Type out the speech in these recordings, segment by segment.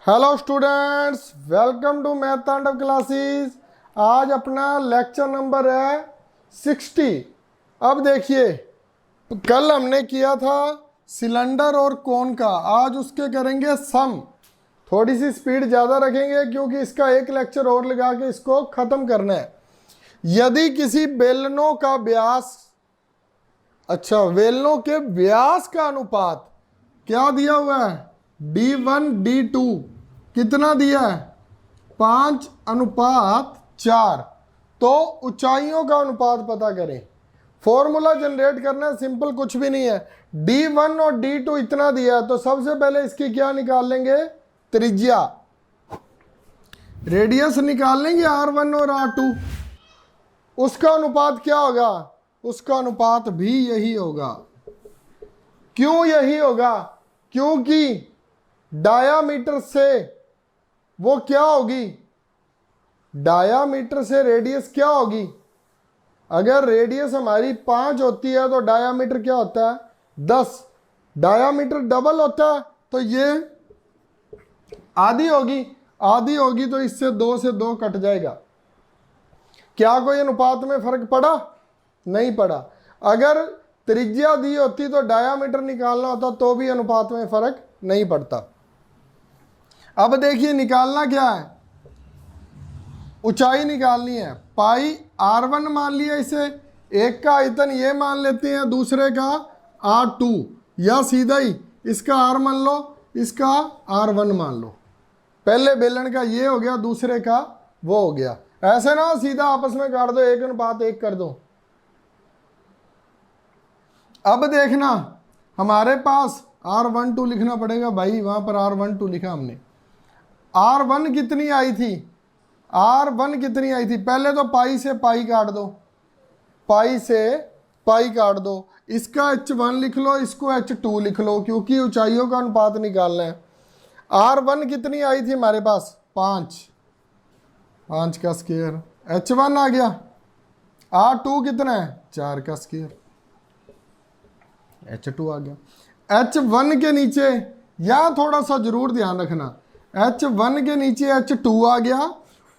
Hello students, welcome to math Tandav classes. आज अपना lecture number है 60। अब देखिए, कल हमने किया था सिलेंडर और कोन का, आज उसके करेंगे सम। थोड़ी सी स्पीड ज़्यादा रखेंगे क्योंकि इसका एक लेक्चर और लगा के इसको ख़त्म करना है। यदि किसी बेलनों का व्यास, बेलनों के व्यास का अनुपात क्या दिया हुआ है, D1 D2 कितना दिया है, 5:4। तो ऊंचाइयों का अनुपात पता करें। फॉर्मूला जनरेट करना है, सिंपल, कुछ भी नहीं है। D1 और D2 इतना दिया है तो सबसे पहले इसकी क्या निकाल लेंगे, त्रिज्या, रेडियस निकाल लेंगे R1 और R2। उसका अनुपात क्या होगा, उसका अनुपात भी यही होगा। क्यों यही होगा, क्योंकि डायामीटर से वो क्या होगी, डायामीटर से रेडियस क्या होगी। अगर रेडियस हमारी 5 होती है तो डायामीटर क्या होता है, 10। डायामीटर डबल होता है तो ये आधी होगी, आधी होगी तो इससे 2 से 2 कट जाएगा। क्या कोई अनुपात में फर्क पड़ा, नहीं पड़ा। अगर त्रिज्या दी होती तो डायामीटर निकालना होता तो भी अनुपात में फर्क नहीं पड़ता। अब देखिए निकालना क्या है, ऊंचाई निकालनी है। पाई R1 मान लिया, इसे एक का आयतन ये मान लेते हैं, दूसरे का R2, या सीधा ही इसका R मान लो, इसका R1 मान लो। पहले बेलन का ये हो गया, दूसरे का वो हो गया। ऐसे ना सीधा आपस में काट दो, 1:1 कर दो। अब देखना, हमारे पास R12 लिखना पड़ेगा भाई, वहां पर R12 लिखा हमने। R1 कितनी आई थी, R1 कितनी आई थी, पहले तो पाई से पाई काट दो, पाई से पाई काट दो। इसका H1 लिख लो, इसको H2 लिख लो, क्योंकि ऊंचाइयों का अनुपात निकालना है। R1 कितनी आई थी हमारे पास, 5 का स्क्वायर, H1 आ गया। R2 कितना है, 4 का स्क्वायर, H2 आ गया। H1 के नीचे, यहाँ थोड़ा सा जरूर ध्यान रखना, H1 के नीचे H2 आ गया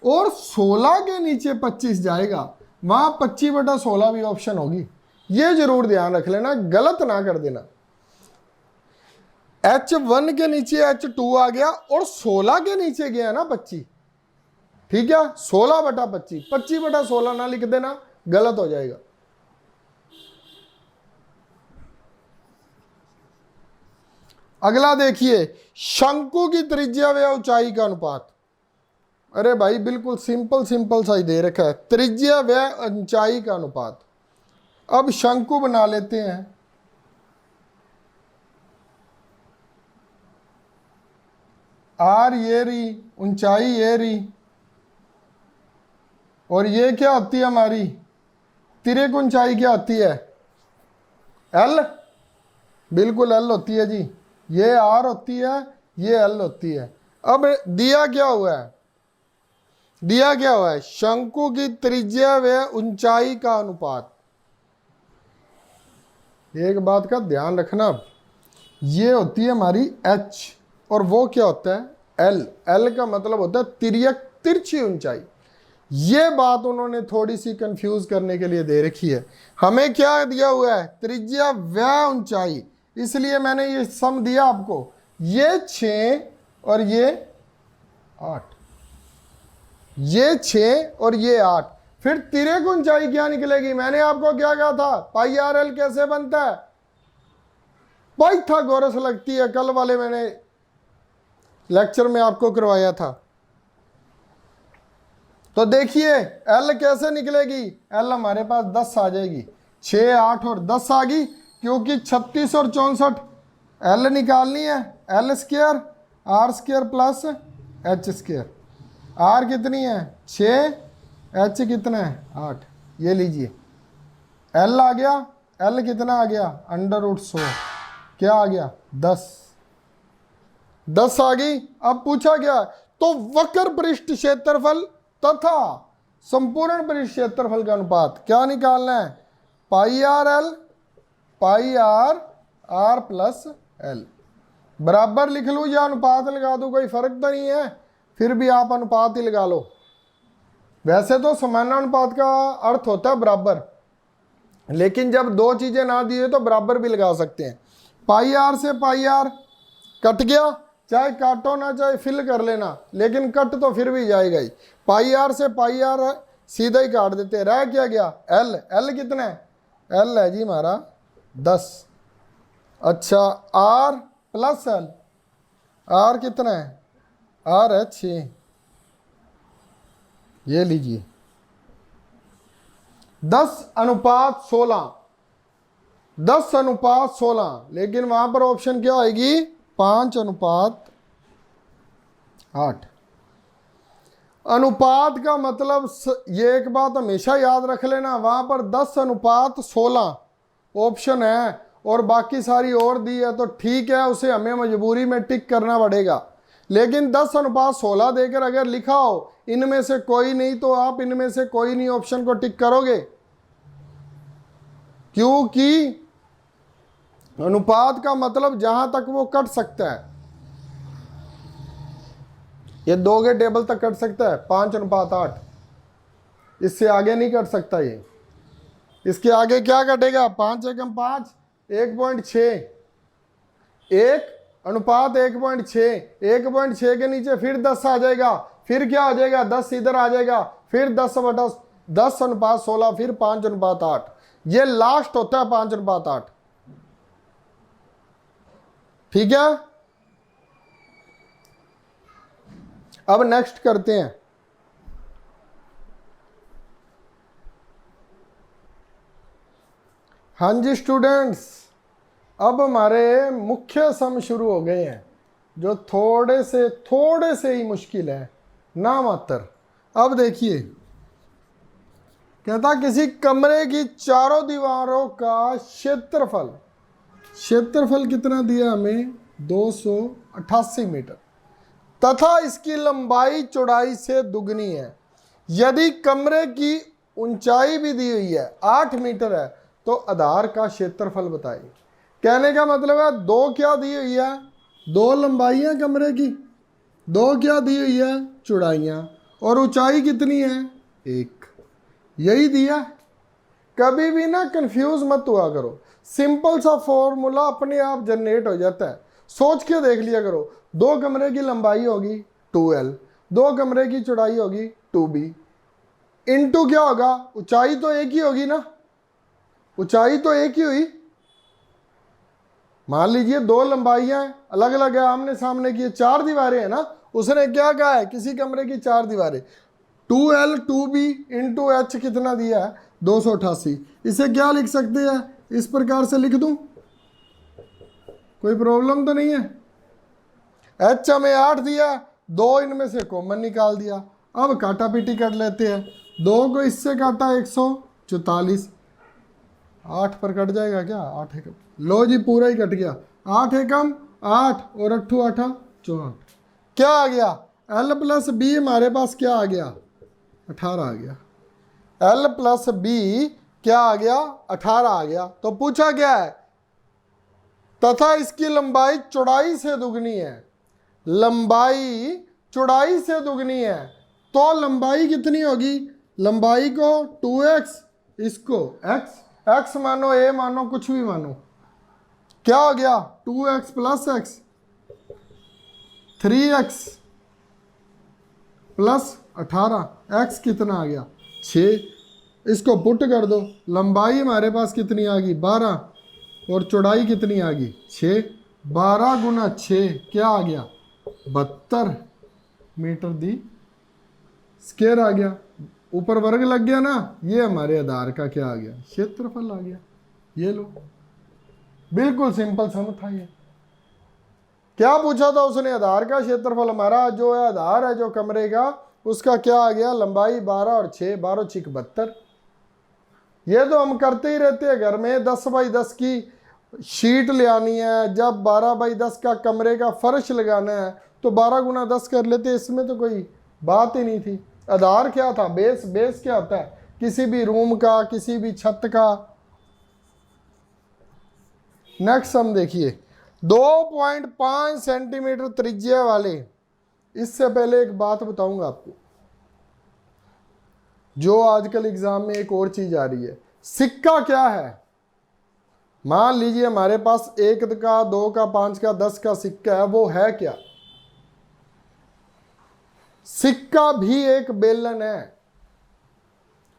और 16 के नीचे 25 जाएगा, वहां 25/16 भी ऑप्शन होगी। ये जरूर ध्यान रख लेना, गलत ना कर देना। H1 के नीचे H2 आ गया और 16 के नीचे गया ना 25, ठीक है, 16/25, 25/16 ना लिख देना, गलत हो जाएगा। अगला देखिए, शंकु की त्रिज्या व ऊंचाई का अनुपात। अरे भाई बिल्कुल सिंपल सिंपल सा ही दे रखा है, त्रिज्या व ऊंचाई का अनुपात। अब शंकु बना लेते हैं। आर ये रही, ऊंचाई ये रही, और ये क्या होती है हमारी तिर्यक ऊंचाई, क्या होती है, L। बिल्कुल L होती है जी, ये R होती है, ये L होती है। अब दिया क्या हुआ है, दिया क्या हुआ है, शंकु की त्रिज्या व ऊंचाई का अनुपात। एक बात का ध्यान रखना, ये होती है हमारी H और वो क्या होता है, L। L का मतलब होता है तिर्यक, तिरछी ऊंचाई। ये बात उन्होंने थोड़ी सी कंफ्यूज करने के लिए दे रखी है। हमें क्या दिया हुआ है, त्रिज्या व ऊंचाई, इसलिए मैंने ये सम दिया आपको, ये 6 और ये 8, ये 6 और ये 8। फिर तिर्यक ऊंचाई क्या निकलेगी, मैंने आपको क्या कहा था, पाई आर एल कैसे बनता है, पाइथागोरस लगती है, कल वाले मैंने लेक्चर में आपको करवाया था। तो देखिए L कैसे निकलेगी, L हमारे पास 10 आ जाएगी, 6, 8 और 10 आ गई, क्योंकि 36 और 64 L निकालनी है, L² R² plus H²। R कितनी है, 6, H कितना है, 8। ये लीजिए L आ गया, L कितना आ गया, √100, क्या आ गया, 10 आ गई। अब पूछा गया, तो वक्र पृष्ठ क्षेत्रफल तथा संपूर्ण पृष्ठ क्षेत्रफल का अनुपात क्या निकालना है, pi R L, pi R, R plus L। बराबर लिख लूँ या अनुपात लगा दूँ, कोई फर्क तो नहीं है, फिर भी आप अनुपात ही लगा लो। वैसे तो समानानुपात का अर्थ होता है बराबर, लेकिन जब दो चीजें ना दी हो तो बराबर भी लगा सकते हैं। पाई आर से पाई आर कट गया, चाहे काटो ना चाहे फिल कर लेना, लेकिन कट तो फिर भी जाएगा ही। पाई आर से पाई आर सीधा ही काट देते हैं। रह क्या गया एल, एल कितना है, एल है जी हमारा 10। अच्छा आर प्लस एल, आर कितना है, आर है 6। ये लीजिए 10:16, 10:16, लेकिन वहां पर ऑप्शन क्या आएगी 5:8। अनुपात का मतलब ये एक बात हमेशा याद रख लेना, वहां पर 10:16 ऑप्शन है और बाकी सारी और दी है तो ठीक है, उसे हमें मजबूरी में टिक करना पड़ेगा। लेकिन 10:16 देकर अगर लिखा हो इनमें से कोई नहीं, तो आप इनमें से कोई नहीं ऑप्शन को टिक करोगे, क्योंकि अनुपात का मतलब जहां तक वो कट सकता है, ये 2 के टेबल तक कट सकता है 5:8, इससे आगे नहीं कट सकता ये। इसके आगे क्या कटेगा 5 एकम 5, 1.6, 1:1.6, 1.6 के नीचे फिर 10 आ जाएगा, फिर क्या आ जाएगा 10 इधर आ जाएगा, फिर 10:10:16, फिर 5:8। ये लास्ट होता है 5:8। ठीक है, अब नेक्स्ट करते हैं। हाँ जी स्टूडेंट्स, अब हमारे मुख्य सम शुरू हो गए हैं, जो थोड़े से ही मुश्किल है ना मात्र। अब देखिए, कहता किसी कमरे की चारों दीवारों का क्षेत्रफल, क्षेत्रफल कितना दिया हमें 288 मीटर, तथा इसकी लंबाई चौड़ाई से दुगनी है। यदि कमरे की ऊंचाई भी दी हुई है 8 मीटर है, तो आधार का क्षेत्रफल बताइए। कहने का मतलब है दो क्या दी हुई है, 2 लंबाइयां कमरे की, 2 क्या दी हुई है चौड़ाइयां, और ऊंचाई कितनी है 1, यही दिया। कभी भी ना कंफ्यूज मत हुआ करो, सिंपल सा फॉर्मूला अपने आप जनरेट हो जाता है। सोच के देख लिया करो, 2 कमरे की लंबाई होगी 2L, 2 कमरे की चौड़ाई होगी 2B, इनटू क्या होगा, ऊंचाई तो एक ही होगी ना, ऊंचाई तो एक ही हुई। मान लीजिए 2 लंबाइयां अलग अलग है, आमने सामने की 4 दीवारें हैं ना, उसने क्या कहा है किसी कमरे की 4 दीवारें, 2L 2B इंटू H कितना दिया है 288। इसे क्या लिख सकते हैं, इस प्रकार से लिख दूं, कोई प्रॉब्लम तो नहीं है। H हमें 8 दिया, 2 इनमें से कॉमन निकाल दिया। अब काटा पीटी कर लेते हैं, 2 को इससे काटा 144, 8 पर कट जाएगा क्या, 8 एकम, लो जी पूरा ही कट गया, 8 एकम 8 और 8 8 64, क्या आ गया L प्लस बी, हमारे पास क्या आ गया 18 आ गया। L प्लस बी क्या आ गया 18 आ गया। तो पूछा क्या है, तथा इसकी लंबाई चौड़ाई से दुगनी है, लंबाई चौड़ाई से दुगनी है, तो लंबाई कितनी होगी, लंबाई को 2x, इसको x, x मानो a मानो कुछ भी मानो, क्या हो गया 2x plus x, 3x plus 18, x कितना आ गया 6, इसको पुट कर दो, लंबाई हमारे पास कितनी आ गई 12 और चौड़ाई कितनी आ गई 6, 12 गुना 6 क्या आ गया 72 मीटर दी स्क्वायर आ गया। ऊपर वर्ग लग गया ना, ये हमारे आधार का क्या आ गया क्षेत्रफल आ गया। ये लो, बिल्कुल सिंपल सम था ये। क्या पूछा था उसने, आधार का क्षेत्रफल, हमारा जो है आधार है जो कमरे का, उसका क्या आ गया लंबाई 12 और 6, 12 6 72। ये तो हम करते ही रहते हैं घर में, 10 बाई 10 की शीट ले आनी है, जब 12 बाई 10 का कमरे का फर्श लगाना है तो 12 गुना 10 कर लेते, इसमें तो कोई बात ही नहीं थी। आधार क्या था, बेस, बेस क्या होता है किसी भी रूम का, किसी भी छत का। नेक्स्ट हम देखिए, 2.5 सेंटीमीटर त्रिज्या वाले। इससे पहले एक बात बताऊंगा आपको, जो आजकल एग्जाम में एक और चीज आ रही है। सिक्का क्या है? मान लीजिए हमारे पास 1 का, 2 का, 5 का, 10 का सिक्का है, वो है क्या? सिक्का भी एक बेलन है।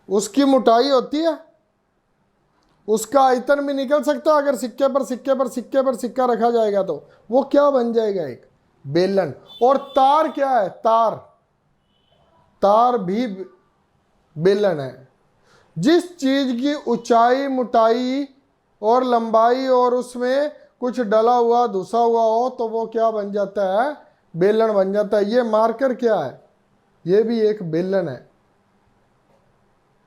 उसकी मोटाई होती है, उसका आयतन भी निकल सकता है। अगर सिक्के पर सिक्के पर सिक्के पर सिक्का रखा जाएगा तो वो क्या बन जाएगा? एक बेलन। और तार क्या है? तार, तार भी बेलन है। जिस चीज की ऊंचाई, मोटाई और लंबाई और उसमें कुछ डला हुआ, धुसा हुआ हो तो वो क्या बन जाता है? बेलन बन जाता है। ये मार्कर क्या है? ये भी एक बेलन है।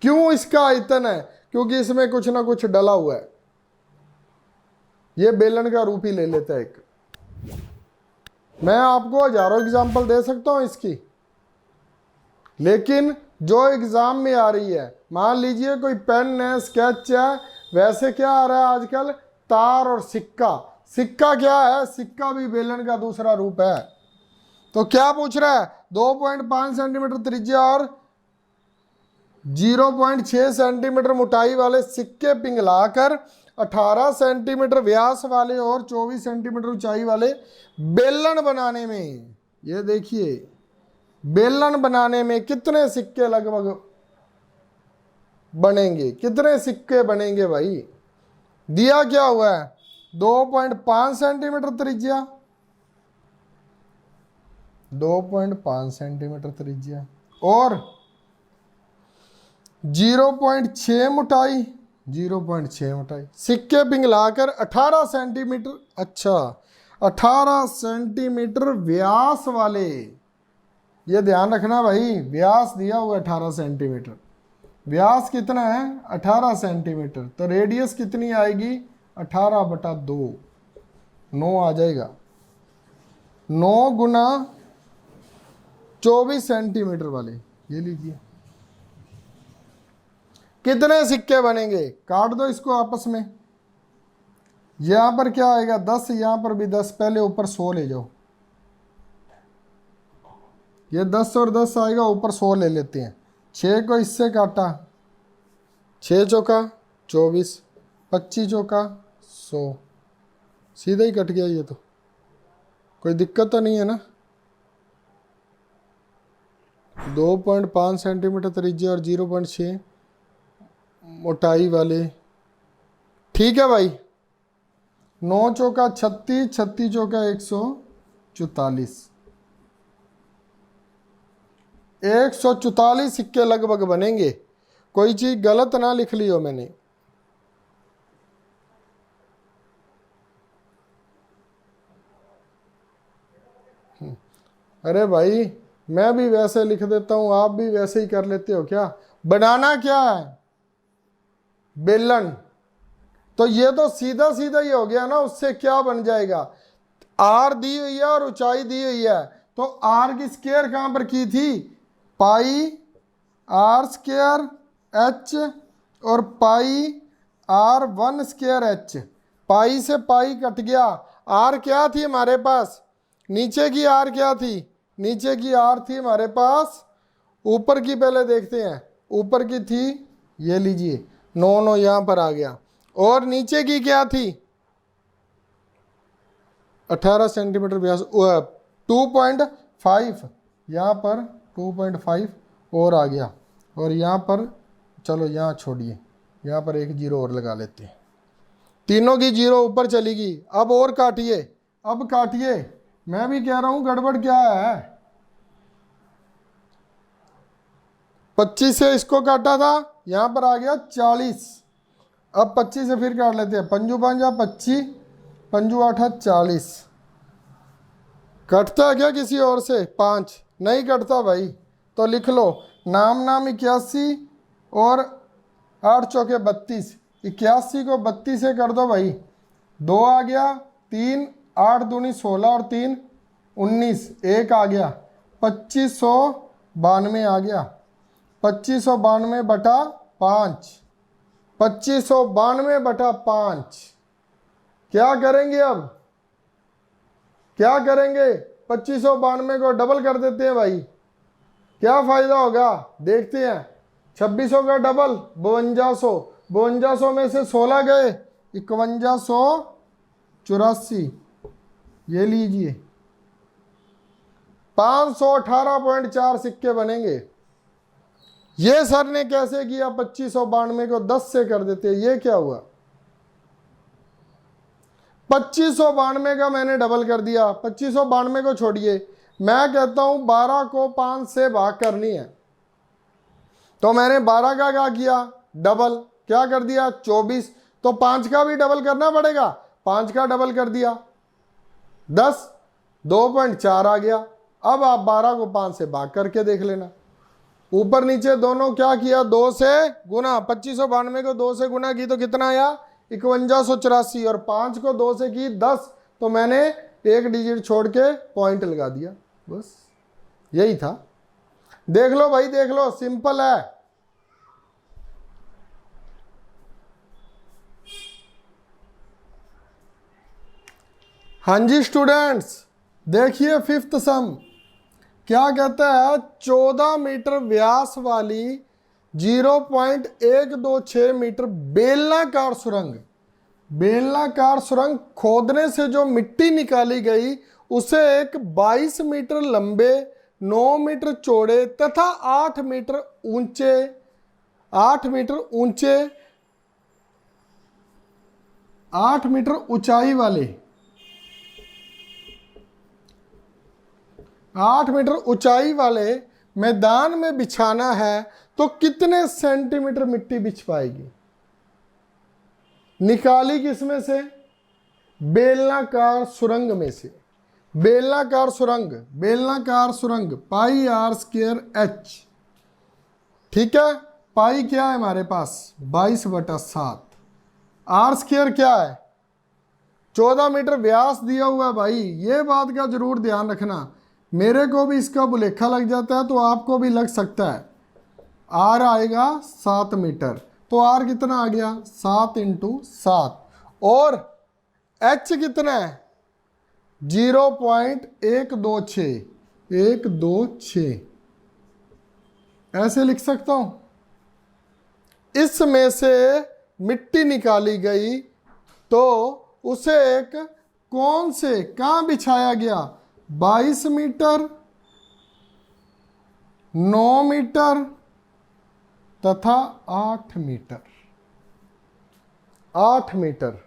क्यों इसका आयतन है? क्योंकि इसमें कुछ ना कुछ डला हुआ है। ये बेलन का रूप ही ले लेता है एक। मैं आपको हजारों एग्जाम्पल दे सकता हूं इसकी, लेकिन जो एग्जाम में आ रही है, मान लीजिए कोई पेन है, स्केच है, वैसे क्या आ रहा है आजकल? तार और सिक्का। सिक्का क्या है? सिक्का भी बेलन का दूसरा रूप है। तो क्या पूछ रहा है? 2.5 सेंटीमीटर त्रिज्या और 0.6 सेंटीमीटर मोटाई वाले सिक्के पिघलाकर 18 सेंटीमीटर व्यास वाले और 24 सेंटीमीटर ऊंचाई वाले बेलन बनाने में, ये देखिए, बेलन बनाने में कितने सिक्के लगभग बनेंगे? कितने सिक्के बनेंगे भाई? दिया क्या हुआ है? 2.5 सेंटीमीटर त्रिज्या, 2.5 सेंटीमीटर त्रिज्या और 0.6 मोटाई, 0.6 मोटाई। सिक्के पिघलाकर 18 सेंटीमीटर, अच्छा 18 सेंटीमीटर व्यास वाले। ये ध्यान रखना भाई, व्यास दिया हुआ 18 सेंटीमीटर। व्यास कितना है? 18 सेंटीमीटर। तो रेडियस कितनी आएगी? 18/2, 9 आ जाएगा। 9 गुना 24 सेंटीमीटर वाले, ये लीजिए। कितने सिक्के बनेंगे? काट दो इसको आपस में। यहां पर क्या आएगा? 10, यहां पर भी 10। पहले ऊपर 100 ले जाओ। ये 10 और 10 आएगा, ऊपर 100 ले लेते हैं। 6 को इससे काटा, 6 चौका 24, 25 चौका 100, सीधा ही कट गया। ये तो कोई दिक्कत तो नहीं है ना? 2.5 सेंटीमीटर त्रिज्या और 0.6 मोटाई वाले, ठीक है भाई। 9 चौका 36, 36 चौका 144, 144 सिक्के लगभग बनेंगे। कोई चीज गलत ना लिख ली हो मैंने। अरे भाई, मैं भी वैसे लिख देता हूं, आप भी वैसे ही कर लेते हो क्या? बनाना क्या है? बेलन। तो ये तो सीधा सीधा ही हो गया ना। उससे क्या बन जाएगा? आर दी हुई है और ऊंचाई दी हुई है, तो आर की स्क्वायर कहां पर की थी? पाई आर स्क्वायर एच और पाई आर 1 स्क्वायर एच। पाई से पाई कट गया। आर क्या थी हमारे पास? नीचे की आर क्या थी? नीचे की आर थी हमारे पास, ऊपर की पहले देखते हैं। ऊपर की थी, ये लीजिए, 9 9 यहां पर आ गया। और नीचे की क्या थी? 18 सेंटीमीटर व्यास, 2.5, यहाँ पर 2.5 और आ गया। और यहाँ पर, चलो यहाँ छोड़िए, यहाँ पर एक जीरो और लगा लेते हैं। तीनों की जीरो ऊपर चली गई। अब और काटिए, अब काटिए। मैं भी कह रहा हूं गड़बड़ क्या है। 25 से इसको काटा था, यहां पर आ गया 40। अब 25 से फिर काट लेते हैं। 5 5 25, 5 8 40। कटता है क्या किसी और से? 5 नहीं कटता भाई। तो लिख लो, नाम नाम 81 और 8 चौके 32। 81 को 32 से कर दो भाई, 2 आ गया। 3 8 दूनी 16 और 3 19, 1 आ गया। 2592 आ गया। 2592/5, 2592/5। क्या करेंगे अब? क्या करेंगे, 2592 को डबल कर देते हैं भाई, क्या फायदा होगा देखते हैं। 2600 का डबल 5200, 5200 में से 16 गए 5184, ये लीजिए 518.4 सिक्के बनेंगे। ये सर ने कैसे किया, 2592 को 10 से कर देते, ये क्या हुआ, 2592 का मैंने डबल कर दिया। 2592 को छोड़िए, मैं कहता हूं 12 को 5 से भाग करनी है, तो मैंने 12 का क्या किया, डबल क्या कर दिया 24, तो 5 का भी डबल करना पड़ेगा, 5 का डबल कर दिया 10, 2.4 आ गया। अब आप 12 को 5 से भाग करके देख लेना, ऊपर नीचे दोनों क्या किया, 2 से गुना, 2592 को 2 से गुना की तो कितना आया 5184, और 5 को 2 से की 10, तो मैंने एक डिजिट छोड़ के पॉइंट लगा दिया, बस यही था। देख लो भाई, देख लो, सिंपल है। हाँ जी स्टूडेंट्स, देखिए फिफ्थ सम क्या कहता है, 14 मीटर व्यास वाली 0.126 मीटर बेलनाकार सुरंग, बेलनाकार सुरंग खोदने से जो मिट्टी निकाली गई उसे एक 22 मीटर लंबे, 9 मीटर चौड़े तथा 8 मीटर ऊंचे 8 मीटर ऊंचाई वाले 8 मीटर ऊंचाई वाले मैदान में बिछाना है तो कितने सेंटीमीटर मिट्टी बिछ पाएगी। निकाली किसमें से, बेलनाकार सुरंग में से। बेलनाकार सुरंग पाई आर स्क्वायर एच, ठीक है। पाई क्या है हमारे पास 22/7, आर स्क्वायर क्या है 14 मीटर व्यास दिया हुआ है भाई। ये बात का जरूर ध्यान रखना, मेरे को भी इसका बुलेखा लग जाता है तो आपको भी लग सकता है। आर आएगा 7 मीटर, तो आर कितना आ गया 7 × 7, और एच कितना है 0.126 ऐसे लिख सकता हूं। इसमें से मिट्टी निकाली गई तो उसे एक कौन से कहां बिछाया गया, 22 मीटर, 9 मीटर तथा 8 मीटर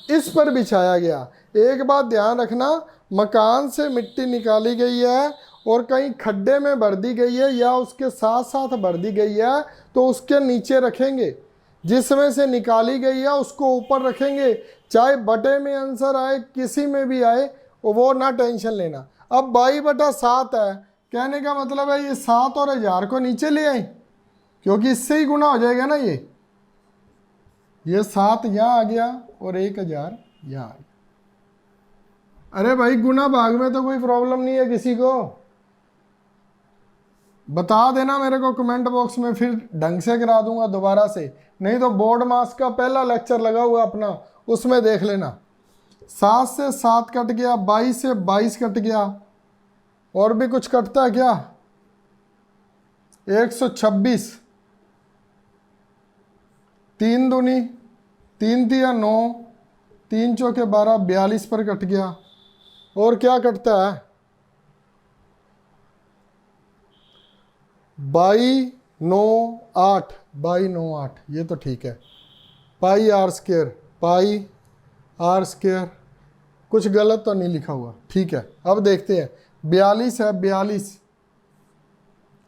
इस पर बिछाया गया। एक बात ध्यान रखना, मकान से मिट्टी निकाली गई है और कहीं खड्डे में भर दी गई है या उसके साथ साथ भर दी गई है तो उसके नीचे रखेंगे, जिसमें से निकाली गई है उसको ऊपर रखेंगे, चाहे बटे में आंसर आए किसी में भी आए वो ना टेंशन लेना। अब 22/7 है, कहने का मतलब है ये 7 और 1000 को नीचे ले आए, क्योंकि इससे ही गुना हो जाएगा ना। ये 7 यहाँ आ गया और 1000 यहाँ आ गया। अरे भाई गुना भाग में तो कोई प्रॉब्लम नहीं है, किसी को बता देना मेरे को कमेंट बॉक्स में, फिर ढंग से करा दूंगा दोबारा से, नहीं तो बोर्ड मास का पहला लेक्चर लगा हुआ अपना, उसमें देख लेना। 7 से 7 कट गया, 22 से 22 कट गया, और भी कुछ कटता है क्या 126, 3 दूनी 3 तिया 9, 3 चौके 12, 42 पर कट गया। और क्या कटता है 22 9 8, 22 9 8, ये तो ठीक है। पाई आर स्क्वायर कुछ गलत तो नहीं लिखा हुआ, ठीक है। अब देखते हैं 42 है, 42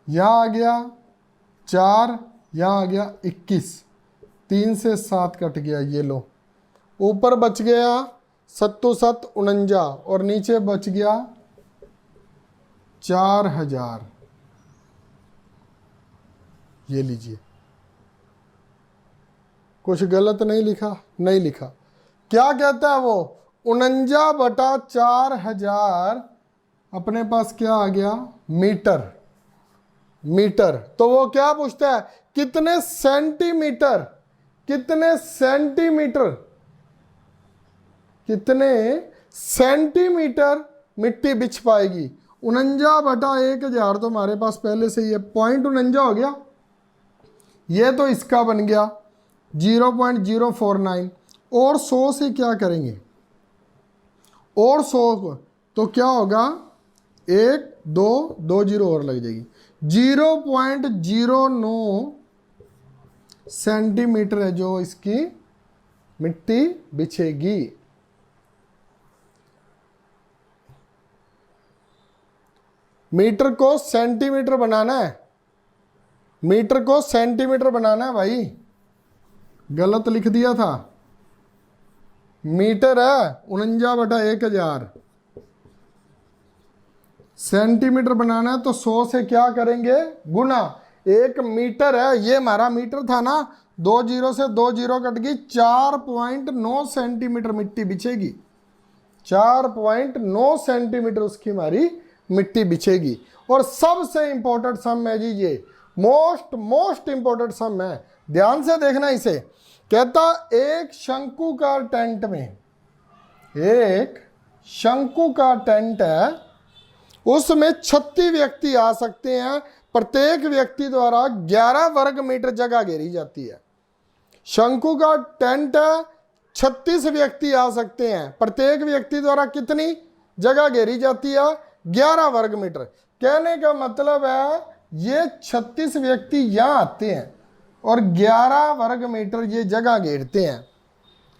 यहाँ आ गया 4, यहाँ आ गया 21, 3 से 7 कट गया, ये लो। ऊपर बच गया 7 7 49 और नीचे बच गया 4000, ये लीजिए। कुछ गलत नहीं लिखा, नहीं लिखा। क्या कहता है वो 49/4000 अपने पास क्या आ गया मीटर। तो वो क्या पूछता है कितने सेंटीमीटर मिट्टी बिछ पाएगी। 49/1000 तो हमारे पास पहले से ही है, 0.49 हो गया। ये तो इसका बन गया 0.049। और 100 से क्या करेंगे, और 100 तो क्या होगा, 1 2 2 जीरो और लग जाएगी, 0.09 सेंटीमीटर है जो इसकी मिट्टी बिछेगी। मीटर को सेंटीमीटर बनाना है, मीटर को सेंटीमीटर बनाना है भाई, गलत लिख दिया था। मीटर है 49/1000, सेंटीमीटर बनाना है तो 100 से क्या करेंगे, गुना। 1 मीटर है, ये हमारा मीटर था ना, 2 जीरो से 2 जीरो कट गई, 4.9 सेंटीमीटर मिट्टी बिछेगी। 4.9 सेंटीमीटर उसकी हमारी मिट्टी बिछेगी। और सबसे इंपॉर्टेंट सम है जी ये, मोस्ट इंपॉर्टेंट सम है, ध्यान से देखना इसे। कहता एक शंकुकार टेंट में, एक शंकुकार टेंट है, उसमें 36 व्यक्ति आ सकते हैं, प्रत्येक व्यक्ति द्वारा 11 वर्ग मीटर जगह घेरी जाती है। शंकु का टेंट है, 36 व्यक्ति आ सकते हैं, प्रत्येक व्यक्ति द्वारा कितनी जगह घेरी जाती है, 11 वर्ग मीटर। कहने का मतलब है ये 36 व्यक्ति यहां आते हैं और 11 वर्ग मीटर ये जगह घेरते हैं,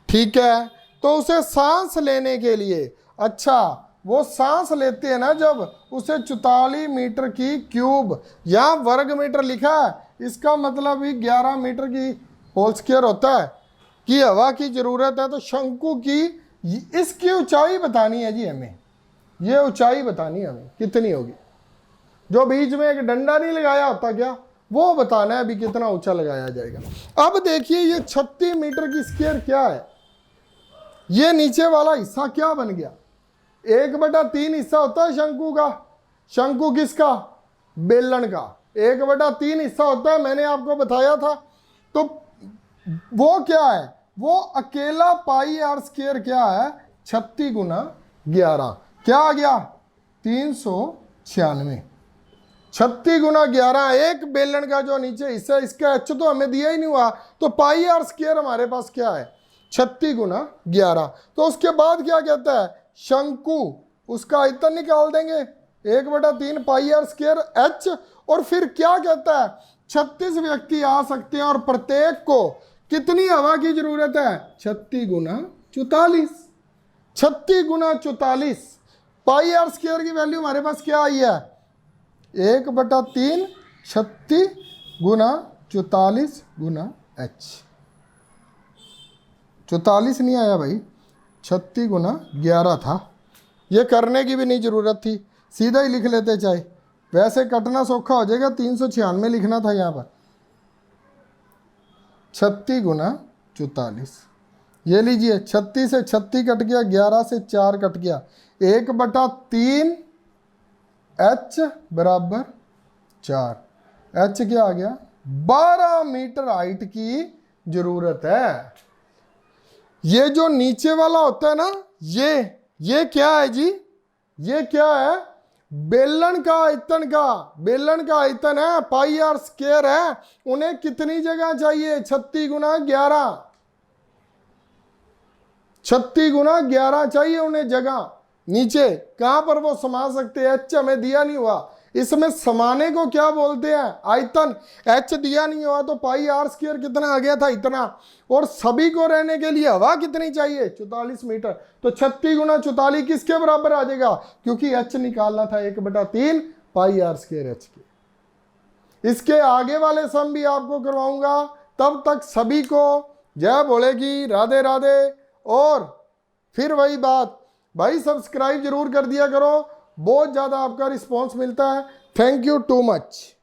ठीक है। तो उसे सांस लेने के लिए, अच्छा वो सांस लेते हैं ना जब, उसे 44 मीटर की क्यूब, यहाँ वर्ग मीटर लिखा है, इसका मतलब ही 11 मीटर की होल स्क्वायर होता है कि हवा की जरूरत है। तो शंकु की इसकी ऊंचाई बतानी है जी हमें, ये ऊंचाई बतानी है हमें कितनी होगी। जो बीच में एक डंडा नहीं लगाया होता क्या, वो बताना है अभी कितना ऊंचा लगाया जाएगा। अब देखिए ये 36 मीटर की स्क्वायर क्या है, ये नीचे वाला हिस्सा क्या बन गया, 1/3 हिस्सा होता है शंकु का। शंकु किसका, बेलन का 1/3 हिस्सा होता है, मैंने आपको बताया था। तो वो क्या है, वो अकेला पाई आर स्क्वायर क्या है, 36 गुना 11, क्या आ गया 396। 36 गुना 11, एक बेलन का जो नीचे हिस्सा, इसका एच तो हमें दिया ही नहीं हुआ, तो पाई आर स्क्वायर हमारे पास क्या है 36 गुना 11। तो उसके बाद क्या कहता है, शंकु, उसका आयतन निकाल देंगे 1/3 पाई आर स्क्वायर एच। और फिर क्या कहता है, 36 व्यक्ति आ सकते हैं और प्रत्येक को कितनी हवा की जरूरत है, 36 गुना 44। 36 गुना 44, पाई आर स्क्वायर की वैल्यू हमारे पास क्या आई है, 1/3 36 गुना 44 गुना एच। 44 नहीं आया भाई, 36 गुना 11 था। ये करने की भी नहीं ज़रूरत थी, सीधा ही लिख लेते चाहे, वैसे कटना सौखा हो जाएगा। 396 लिखना था यहाँ पर, 36 गुना 44। ये लीजिए 36 से 36 कट गया, 11 से 4 कट गया, 1/3 एच बराबर 4। एच क्या आ गया, 12 मीटर हाइट की जरूरत है। ये जो नीचे वाला होता है ना, ये क्या है जी, ये क्या है, बेलन का आयतन का, बेलन का आयतन है, पाई आर स्क्वायर है। उन्हें कितनी जगह चाहिए, 36 गुना 11, 36 गुना 11 चाहिए उन्हें जगह। नीचे कहां पर वो समा सकते हैं, एच हमें दिया नहीं हुआ, इसमें समाने को क्या बोलते हैं, आयतन। एच दिया नहीं हुआ तो पाई आर स्क्वायर कितना आ गया था, इतना। और सभी को रहने के लिए हवा कितनी चाहिए, 44 मीटर। तो 36 गुना 44 किसके बराबर आ जाएगा, क्योंकि एच निकालना था 1/3 पाई आर स्क्वायर एच के। इसके आगे वाले सम भी आपको करवाऊंगा, तब तक सभी को जय भोले की, राधे राधे। और फिर वही बात भाई, सब्सक्राइब जरूर कर दिया करो, बहुत ज़्यादा आपका रिस्पॉन्स मिलता है। Thank you too much.